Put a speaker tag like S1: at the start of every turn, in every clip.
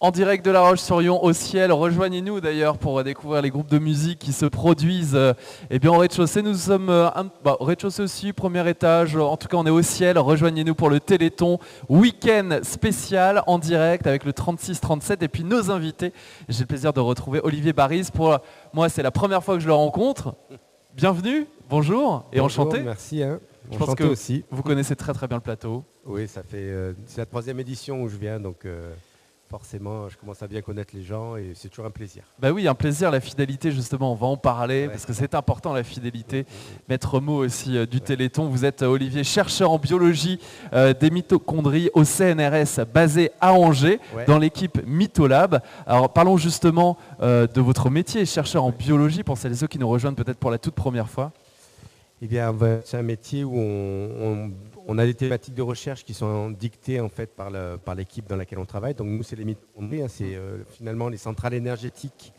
S1: En direct de La Roche-sur-Yon au ciel, rejoignez-nous d'ailleurs pour découvrir les groupes de musique qui se produisent au rez-de-chaussée. Nous sommes au rez-de-chaussée aussi, premier étage, en tout cas on est au ciel. Rejoignez-nous pour le Téléthon week-end spécial en direct avec le 36-37 et puis nos invités. J'ai le plaisir de retrouver Olivier Baris. Pour moi c'est la première fois que je le rencontre. Bienvenue, bonjour et enchanté.
S2: Merci.
S1: Je pense que aussi. Vous connaissez très bien le plateau.
S2: Oui, ça fait c'est la 3e édition où je viens, donc forcément je commence à bien connaître les gens et c'est toujours un plaisir.
S1: Bah oui, un plaisir, la fidélité justement, on va en parler parce que c'est important la fidélité. Maître mot aussi du Téléthon, vous êtes Olivier, chercheur en biologie des mitochondries au CNRS basé à Angers dans l'équipe Mitolab. Alors parlons justement de votre métier, chercheur en biologie, pour celles et ceux qui nous rejoignent peut-être pour la toute première fois.
S2: Eh bien, c'est un métier où on a des thématiques de recherche qui sont dictées en fait par l'équipe dans laquelle on travaille. Donc nous, c'est les mitochondries, c'est finalement les centrales énergétiques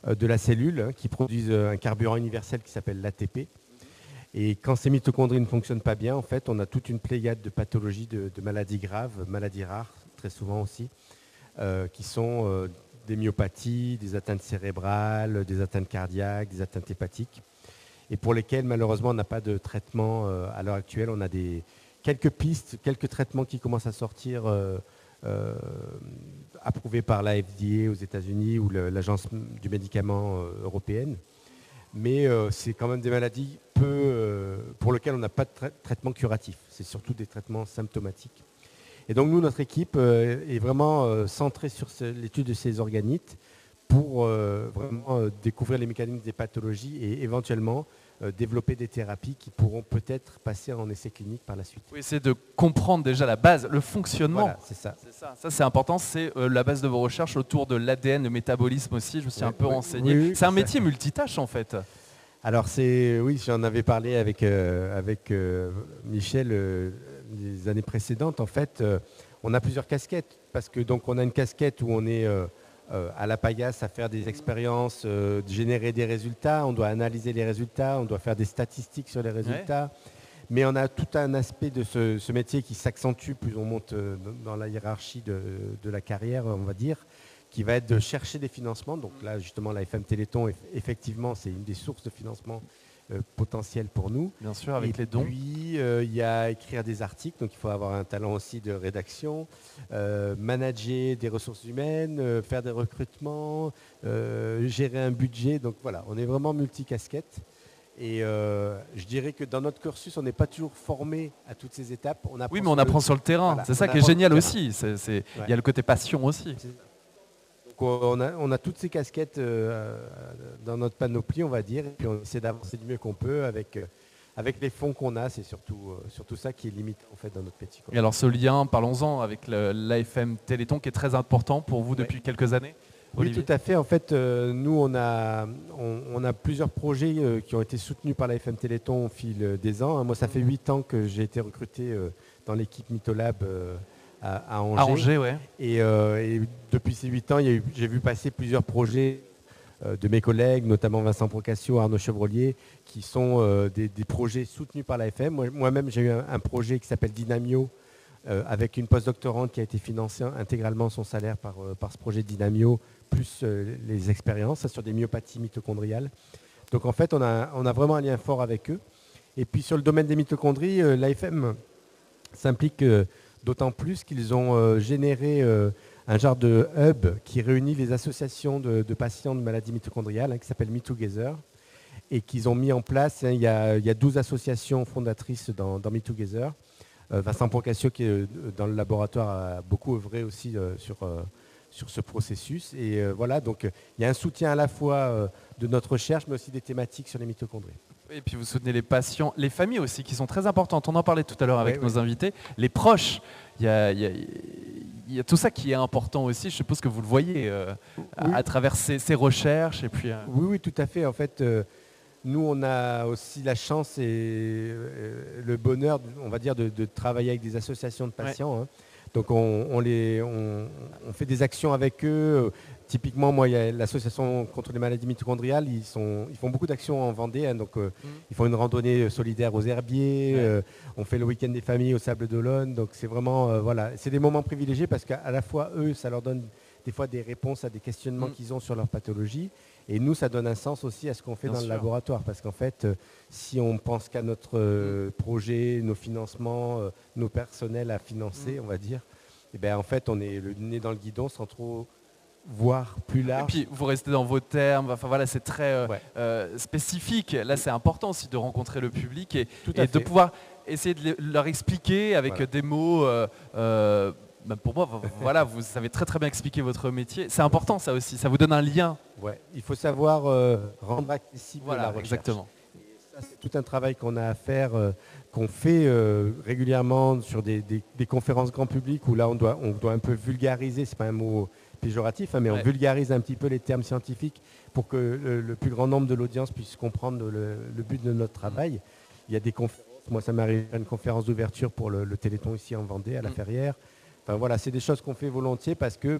S2: de la cellule qui produisent un carburant universel qui s'appelle l'ATP. Et quand ces mitochondries ne fonctionnent pas bien, en fait, on a toute une pléiade de pathologies, de maladies graves, maladies rares, très souvent aussi, qui sont des myopathies, des atteintes cérébrales, des atteintes cardiaques, des atteintes hépatiques, et pour lesquels malheureusement on n'a pas de traitement à l'heure actuelle. On a quelques pistes, quelques traitements qui commencent à sortir approuvés par la FDA aux États-Unis ou l'Agence du médicament européenne. Mais c'est quand même des maladies pour lesquelles on n'a pas de traitement curatif. C'est surtout des traitements symptomatiques. Et donc nous, notre équipe est vraiment centrée sur l'étude de ces organites pour vraiment découvrir les mécanismes des pathologies et éventuellement développer des thérapies qui pourront peut-être passer en essai clinique par la suite.
S1: Oui, c'est de comprendre déjà la base, le fonctionnement.
S2: Voilà, c'est ça.
S1: Ça, c'est important, c'est la base de vos recherches autour de l'ADN, le métabolisme aussi, je me suis un peu renseigné.
S2: Oui,
S1: c'est un métier multitâche en fait.
S2: Alors oui, j'en avais parlé avec Michel les années précédentes. En fait, on a plusieurs casquettes, parce que donc on a une casquette où on est à la paillasse à faire des expériences, générer des résultats, on doit analyser les résultats, on doit faire des statistiques sur les résultats, mais on a tout un aspect de ce métier qui s'accentue plus on monte dans la hiérarchie de la carrière, on va dire, qui va être de chercher des financements. Donc là, justement, la FM Téléthon, effectivement, c'est une des sources de financement potentiel pour nous.
S1: Bien sûr, avec les dons.
S2: Et puis, il y a écrire des articles, donc il faut avoir un talent aussi de rédaction, manager des ressources humaines, faire des recrutements, gérer un budget. Donc voilà, on est vraiment multicasquette. Et je dirais que dans notre cursus, on n'est pas toujours formé à toutes ces étapes.
S1: Oui, mais on apprend sur le terrain. Voilà, c'est ça qui est génial aussi. Il y a le côté passion aussi.
S2: On a toutes ces casquettes dans notre panoplie, on va dire, et puis on essaie d'avancer du mieux qu'on peut avec les fonds qu'on a. C'est surtout ça qui est limite en fait dans notre métier.
S1: Et alors ce lien, parlons-en avec l'AFM Téléthon qui est très important pour vous depuis quelques années.
S2: Olivier. Oui, tout à fait. En fait, nous, on a plusieurs projets qui ont été soutenus par l'AFM Téléthon au fil des ans. Moi, ça fait 8 ans que j'ai été recruté dans l'équipe Mitolab à Angers.
S1: À Angers, ouais.
S2: Et depuis ces 8 ans, j'ai vu passer plusieurs projets de mes collègues, notamment Vincent Procasio, Arnaud Chevrolier, qui sont des projets soutenus par l'AFM. Moi-même, j'ai eu un projet qui s'appelle Dynamio, avec une postdoctorante qui a été financée intégralement son salaire par ce projet Dynamio, plus les expériences sur des myopathies mitochondriales. Donc en fait, on a vraiment un lien fort avec eux. Et puis sur le domaine des mitochondries, l'AFM s'implique d'autant plus qu'ils ont généré un genre de hub qui réunit les associations de patients de maladies mitochondriales, qui s'appelle MeTogether, et qu'ils ont mis en place. Il y a 12 associations fondatrices dans MeTogether. Vincent Procasio, qui est dans le laboratoire, a beaucoup œuvré aussi sur ce processus. Et voilà, donc il y a un soutien à la fois de notre recherche, mais aussi des thématiques sur les mitochondries.
S1: Et puis vous soutenez les patients, les familles aussi, qui sont très importantes. On en parlait tout à l'heure avec nos invités. Les proches, il y a tout ça qui est important aussi. Je suppose que vous le voyez à travers ces recherches. Et puis,
S2: oui, tout à fait. En fait, nous, on a aussi la chance et le bonheur, on va dire, de travailler avec des associations de patients. Hein. Donc, on fait des actions avec eux. Typiquement, moi, il y a l'association contre les maladies mitochondriales. Ils font beaucoup d'actions en Vendée. Hein, donc, ils font une randonnée solidaire aux herbiers. On fait le week-end des familles au Sable d'Olonne. Donc, c'est vraiment, voilà, c'est des moments privilégiés parce qu'à la fois, eux, ça leur donne des fois des réponses à des questionnements qu'ils ont sur leur pathologie. Et nous, ça donne un sens aussi à ce qu'on fait dans le laboratoire. Parce qu'en fait, si on pense qu'à notre projet, nos financements, nos personnels à financer, on va dire, et ben, en fait, on est le nez dans le guidon sans trop voir plus large.
S1: Et puis vous restez dans vos termes, enfin voilà, c'est très spécifique. Là, c'est important aussi de rencontrer le public et de pouvoir essayer de leur expliquer avec des mots. Pour moi, voilà, vous savez très très bien expliquer votre métier. C'est important ça aussi, ça vous donne un lien.
S2: Ouais, il faut savoir rendre accessible la recherche.
S1: Exactement.
S2: Ça, c'est tout un travail qu'on a à faire, qu'on fait régulièrement sur des conférences grand public où là on doit un peu vulgariser, c'est pas un mot péjoratif, hein, mais on vulgarise un petit peu les termes scientifiques pour que le plus grand nombre de l'audience puisse comprendre le but de notre travail. Il y a des conférences, moi ça m'arrive à une conférence d'ouverture pour le Téléthon ici en Vendée, à la Ferrière. Enfin voilà, c'est des choses qu'on fait volontiers parce que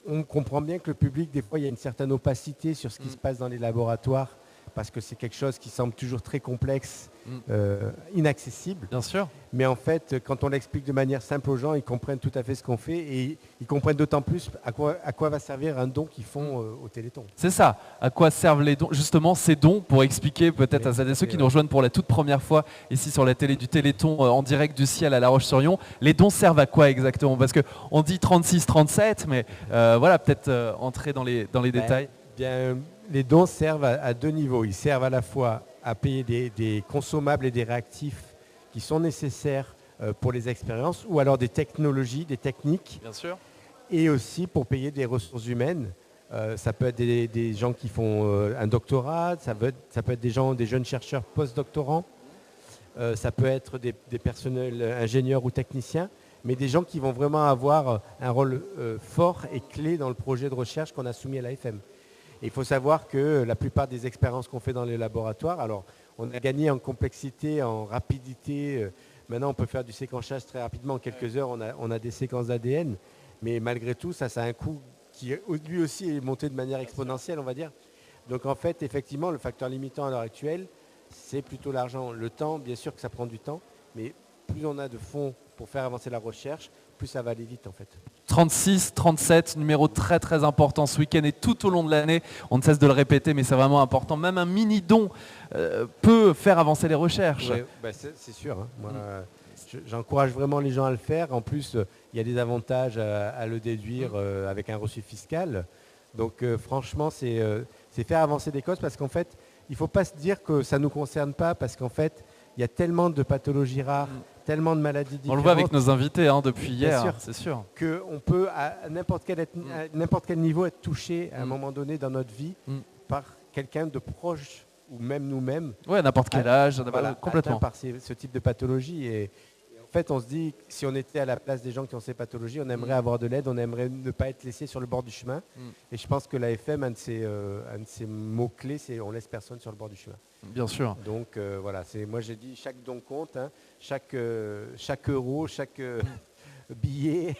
S2: on comprend bien que le public, des fois, il y a une certaine opacité sur ce qui se passe dans les laboratoires parce que c'est quelque chose qui semble toujours très complexe, inaccessible.
S1: Bien sûr.
S2: Mais en fait, quand on l'explique de manière simple aux gens, ils comprennent tout à fait ce qu'on fait et ils comprennent d'autant plus à quoi va servir un don qu'ils font au Téléthon.
S1: C'est ça, à quoi servent les dons, justement ces dons, pour expliquer peut-être à celles et ceux qui nous rejoignent pour la toute première fois ici sur la télé du Téléthon en direct du ciel à La Roche-sur-Yon. Les dons servent à quoi exactement? Parce qu'on dit 36-37, mais voilà, peut-être entrer dans les détails.
S2: Bien, les dons servent à deux niveaux. Ils servent à la fois à payer des consommables et des réactifs qui sont nécessaires pour les expériences, ou alors des technologies, des techniques.
S1: Bien sûr.
S2: Et aussi pour payer des ressources humaines. Ça peut être des gens qui font un doctorat, ça peut être des jeunes chercheurs post-doctorants, ça peut être des personnels ingénieurs ou techniciens, mais des gens qui vont vraiment avoir un rôle fort et clé dans le projet de recherche qu'on a soumis à l'AFM. Et il faut savoir que la plupart des expériences qu'on fait dans les laboratoires, alors on a gagné en complexité, en rapidité. Maintenant, on peut faire du séquençage très rapidement. En quelques heures, on a des séquences d'ADN. Mais malgré tout, ça a un coût qui, lui aussi, est monté de manière exponentielle, on va dire. Donc, en fait, effectivement, le facteur limitant à l'heure actuelle, c'est plutôt l'argent. Le temps, bien sûr que ça prend du temps. Mais plus on a de fonds pour faire avancer la recherche, plus ça va aller vite, en fait.
S1: 36, 37, numéro très très important ce week-end et tout au long de l'année. On ne cesse de le répéter, mais c'est vraiment important. Même un mini don peut faire avancer les recherches.
S2: Ouais, c'est sûr. Hein. Moi, j'encourage vraiment les gens à le faire. En plus, il y a des avantages à le déduire avec un reçu fiscal. Donc franchement, c'est faire avancer des causes parce qu'en fait, il ne faut pas se dire que ça ne nous concerne pas parce qu'en fait, il y a tellement de pathologies rares, tellement de maladies différentes.
S1: On le voit avec nos invités depuis hier, c'est sûr.
S2: Qu'on peut à n'importe quel niveau être touché à un moment donné dans notre vie par quelqu'un de proche ou même nous-mêmes.
S1: Oui, à n'importe quel âge, complètement.
S2: Par ce type de pathologie. Et en fait, on se dit, si on était à la place des gens qui ont ces pathologies, on aimerait avoir de l'aide, on aimerait ne pas être laissé sur le bord du chemin. Et je pense que l'AFM, un de ses mots-clés, c'est on laisse personne sur le bord du chemin.
S1: Bien sûr.
S2: Donc voilà, moi j'ai dit chaque don compte, hein, chaque euro, chaque billet,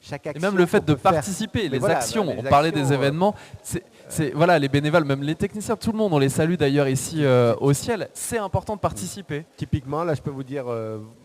S2: chaque action.
S1: Et même le fait de participer, les actions, on parlait des événements, voilà, les bénévoles, même les techniciens, tout le monde, on les salue d'ailleurs ici au ciel, c'est important de participer.
S2: Typiquement, là je peux vous dire,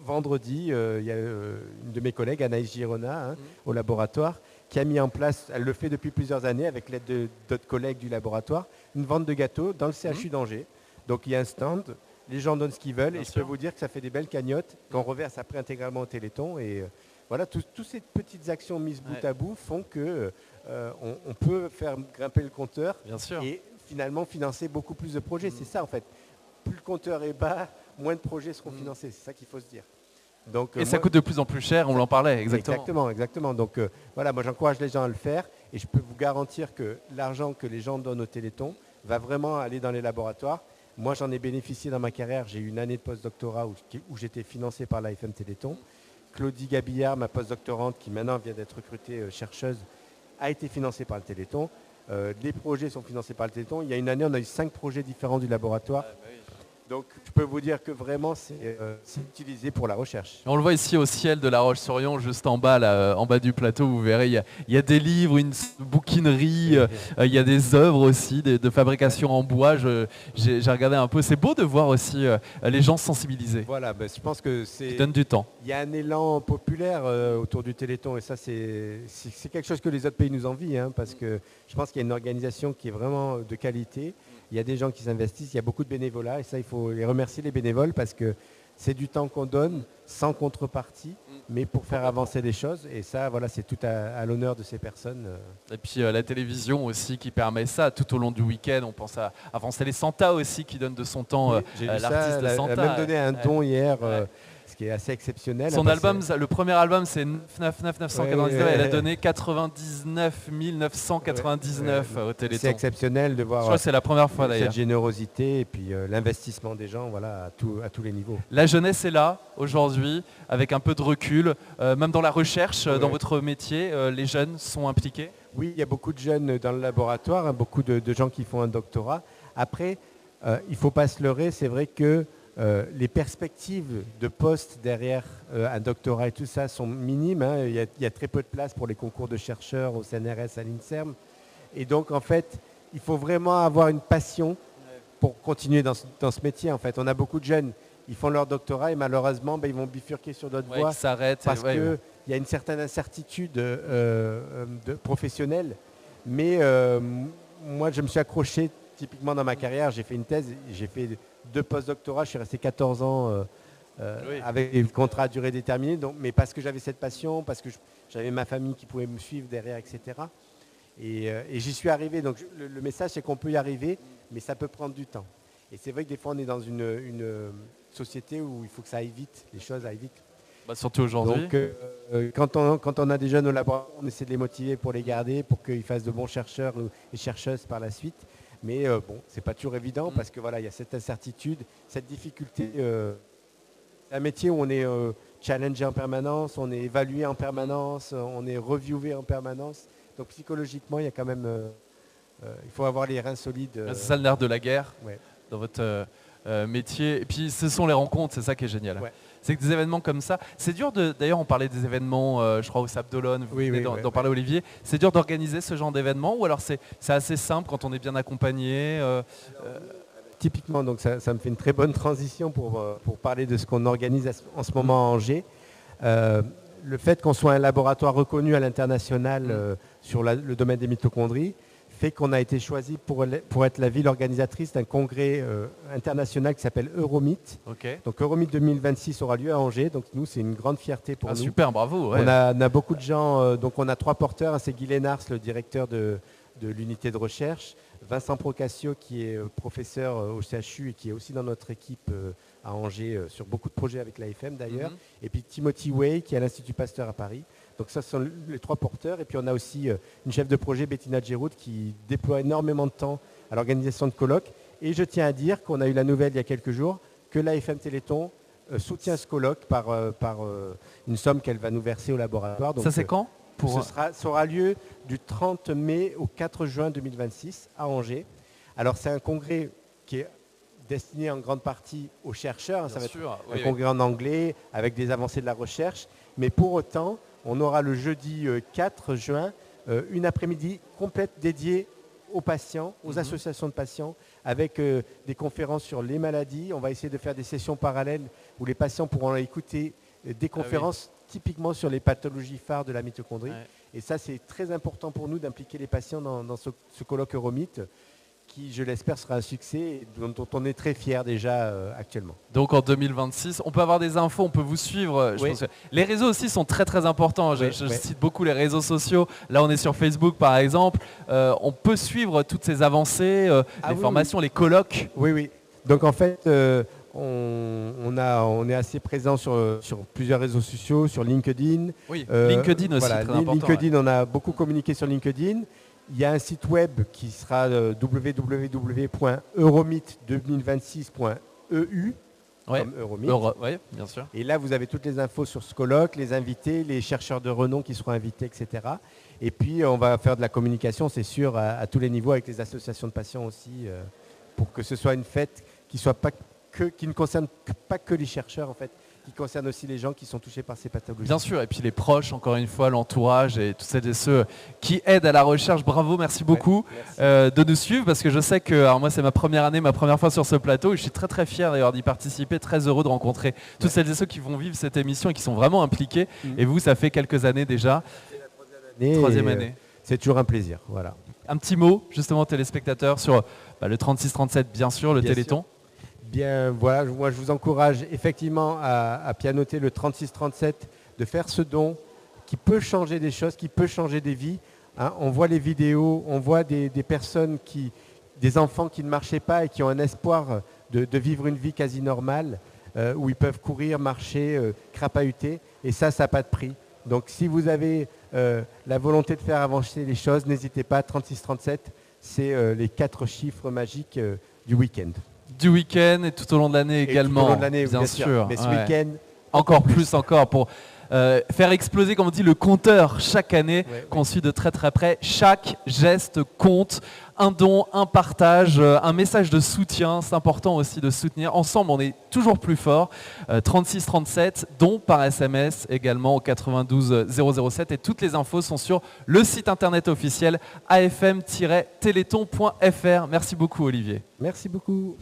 S2: vendredi, il y a une de mes collègues, Anaïs Girona, au laboratoire, qui a mis en place, elle le fait depuis plusieurs années avec l'aide d'autres collègues du laboratoire, une vente de gâteaux dans le CHU d'Angers. Donc il y a un stand, les gens donnent ce qu'ils veulent et je peux vous dire que ça fait des belles cagnottes qu'on reverse après intégralement au Téléthon. Et voilà, toutes ces petites actions mises bout à bout font que on peut faire grimper le compteur et finalement financer beaucoup plus de projets. C'est ça en fait. Plus le compteur est bas, moins de projets seront financés. C'est ça qu'il faut se dire. Donc,
S1: ça coûte de plus en plus cher, on en parlait, exactement.
S2: Exactement. Donc voilà, moi j'encourage les gens à le faire et je peux vous garantir que l'argent que les gens donnent au Téléthon va vraiment aller dans les laboratoires. Moi, j'en ai bénéficié dans ma carrière. J'ai eu une année de post-doctorat où j'étais financé par l'AFM Téléthon. Claudie Gabillard, ma post-doctorante, qui maintenant vient d'être recrutée chercheuse, a été financée par le Téléthon. Les projets sont financés par le Téléthon. Il y a une année, on a eu 5 projets différents du laboratoire. Donc je peux vous dire que vraiment c'est utilisé pour la recherche.
S1: On le voit ici au ciel de La Roche-sur-Yon, juste en bas, là, en bas du plateau, vous verrez, il y a des livres, une bouquinerie, il y a des œuvres aussi de fabrication en bois. J'ai regardé un peu, c'est beau de voir aussi les gens sensibilisés.
S2: Voilà, je pense que c'est...
S1: Qui donnent du temps.
S2: Il y a un élan populaire autour du Téléthon et ça c'est quelque chose que les autres pays nous envient, hein, parce que je pense qu'il y a une organisation qui est vraiment de qualité. Il y a des gens qui s'investissent, il y a beaucoup de bénévolat et ça il faut les remercier les bénévoles parce que c'est du temps qu'on donne sans contrepartie, mais pour faire avancer les choses et ça voilà c'est tout à l'honneur de ces personnes.
S1: Et puis la télévision aussi qui permet ça tout au long du week-end. On pense à avancer les Santa aussi qui donne de son temps l'artiste Santa.
S2: Elle a même donné un don hier. Ce qui est assez exceptionnel.
S1: Son album, le premier album, c'est 999. Elle a donné 99 999 au Téléthon.
S2: C'est exceptionnel de voir.
S1: Je crois que c'est la première fois d'ailleurs.
S2: Cette générosité et puis l'investissement des gens, voilà, à tous les niveaux.
S1: La jeunesse est là aujourd'hui, avec un peu de recul, même dans la recherche, dans votre métier, les jeunes sont impliqués.
S2: Oui, il y a beaucoup de jeunes dans le laboratoire, hein, beaucoup de gens qui font un doctorat. Après, il ne faut pas se leurrer, c'est vrai que les perspectives de poste derrière un doctorat et tout ça sont minimes. Hein. Il y a très peu de place pour les concours de chercheurs au CNRS, à l'INSERM. Et donc, en fait, il faut vraiment avoir une passion pour continuer dans ce métier. En fait, on a beaucoup de jeunes, ils font leur doctorat et malheureusement, ils vont bifurquer sur d'autres voies. Parce qu'il y a une certaine incertitude professionnelle. Mais moi, je me suis accroché typiquement dans ma carrière. J'ai fait une thèse, j'ai fait 2 post-doctorats, je suis resté 14 ans avec le contrat à durée déterminée, mais parce que j'avais cette passion, parce que j'avais ma famille qui pouvait me suivre derrière, etc. Et j'y suis arrivé. Donc le message, c'est qu'on peut y arriver, mais ça peut prendre du temps. Et c'est vrai que des fois, on est dans une société où il faut que ça aille vite, les choses aillent vite.
S1: Surtout aujourd'hui.
S2: Donc quand on a des jeunes au laboratoire, on essaie de les motiver pour les garder, pour qu'ils fassent de bons chercheurs et chercheuses par la suite. Mais c'est pas toujours évident parce que voilà, il y a cette incertitude, cette difficulté. C'est un métier où on est challengé en permanence, on est évalué en permanence, on est reviewé en permanence. Donc psychologiquement, il y a quand même, il faut avoir les reins solides.
S1: C'est ça le nerf de la guerre dans votre métier. Et puis ce sont les rencontres, c'est ça qui est génial. Ouais. C'est que des événements comme ça, c'est dur d'ailleurs on parlait des événements, je crois au Sable d'Olonne, vous venez d'en parler Olivier, c'est dur d'organiser ce genre d'événement ou alors c'est assez simple quand on est bien accompagné
S2: Typiquement, donc ça me fait une très bonne transition pour parler de ce qu'on organise en ce moment à Angers. Le fait qu'on soit un laboratoire reconnu à l'international sur le domaine des mitochondries, fait qu'on a été choisi pour être la ville organisatrice d'un congrès international qui s'appelle Euromite.
S1: Okay.
S2: Donc Euromite 2026 aura lieu à Angers. Donc nous, c'est une grande fierté pour nous.
S1: Super, bravo. Ouais.
S2: On a beaucoup de gens. Donc on a 3 porteurs. C'est Guy Lénars, le directeur de l'unité de recherche. Vincent Procascio, qui est professeur au CHU et qui est aussi dans notre équipe à Angers sur beaucoup de projets avec l'AFM d'ailleurs. Et puis Timothy Way, qui est à l'Institut Pasteur à Paris. Donc ça, ce sont les 3 porteurs. Et puis on a aussi une chef de projet, Bettina Geroud, qui déploie énormément de temps à l'organisation de colloques. Et je tiens à dire qu'on a eu la nouvelle il y a quelques jours que l'AFM Téléthon soutient ce colloque par une somme qu'elle va nous verser au laboratoire. Donc,
S1: ça c'est quand
S2: ça aura lieu du 30 mai au 4 juin 2026 à Angers. Alors c'est un congrès qui est destiné en grande partie aux chercheurs. Ça va être un congrès en anglais avec des avancées de la recherche. Mais pour autant, on aura le jeudi 4 juin une après-midi complète dédiée aux patients, aux associations de patients, avec des conférences sur les maladies. On va essayer de faire des sessions parallèles où les patients pourront écouter des conférences typiquement sur les pathologies phares de la mitochondrie. Ouais. Et ça, c'est très important pour nous d'impliquer les patients dans ce colloque Euromite qui, je l'espère, sera un succès et dont on est très fiers déjà actuellement.
S1: Donc en 2026, on peut avoir des infos, on peut vous suivre. Je pense que les réseaux aussi sont très très importants. Je cite beaucoup les réseaux sociaux. Là, on est sur Facebook par exemple. On peut suivre toutes ces avancées, les formations, les colloques.
S2: Oui. Donc en fait, on est assez présent sur plusieurs réseaux sociaux, sur LinkedIn.
S1: Oui, LinkedIn aussi, très important.
S2: LinkedIn, on a beaucoup communiqué sur LinkedIn. Il y a un site web qui sera www.euromite2026.eu.
S1: Comme Euromite. Oui, bien sûr.
S2: Et là, vous avez toutes les infos sur ce colloque, les invités, les chercheurs de renom qui seront invités, etc. Et puis, on va faire de la communication, c'est sûr, à tous les niveaux avec les associations de patients aussi, pour que ce soit une fête qui ne soit pas qui ne concerne pas que les chercheurs en fait, qui concerne aussi les gens qui sont touchés par ces pathologies.
S1: Bien sûr, et puis les proches, encore une fois, l'entourage et tous celles et ceux qui aident à la recherche. Bravo, merci beaucoup de nous suivre, parce que je sais que, alors moi c'est ma première année, ma première fois sur ce plateau, et je suis très très fier d'ailleurs d'y participer, très heureux de rencontrer toutes celles et ceux qui vont vivre cette émission et qui sont vraiment impliqués. Et vous, ça fait quelques années déjà.
S2: C'est la
S1: troisième année.
S2: C'est toujours un plaisir, voilà.
S1: Un petit mot justement aux téléspectateurs sur le 36-37, bien sûr, le Téléthon.
S2: Bien, voilà, moi je vous encourage effectivement à pianoter le 36-37, de faire ce don qui peut changer des choses, qui peut changer des vies. Hein. On voit les vidéos, on voit des personnes des enfants qui ne marchaient pas et qui ont un espoir de vivre une vie quasi normale, où ils peuvent courir, marcher, crapahuter, et ça n'a pas de prix. Donc si vous avez la volonté de faire avancer les choses, n'hésitez pas, 36-37, c'est les 4 chiffres magiques du week-end.
S1: Du week-end et tout au long de l'année également,
S2: tout au long de l'année,
S1: bien sûr.
S2: Mais ce week-end,
S1: encore plus encore pour faire exploser, comme on dit, le compteur chaque année, qu'on suit de très très près. Chaque geste compte. Un don, un partage, un message de soutien. C'est important aussi de soutenir. Ensemble, on est toujours plus fort. 36-37, don par SMS également au 92 007. Et toutes les infos sont sur le site internet officiel afm-téléthon.fr. Merci beaucoup, Olivier.
S2: Merci beaucoup.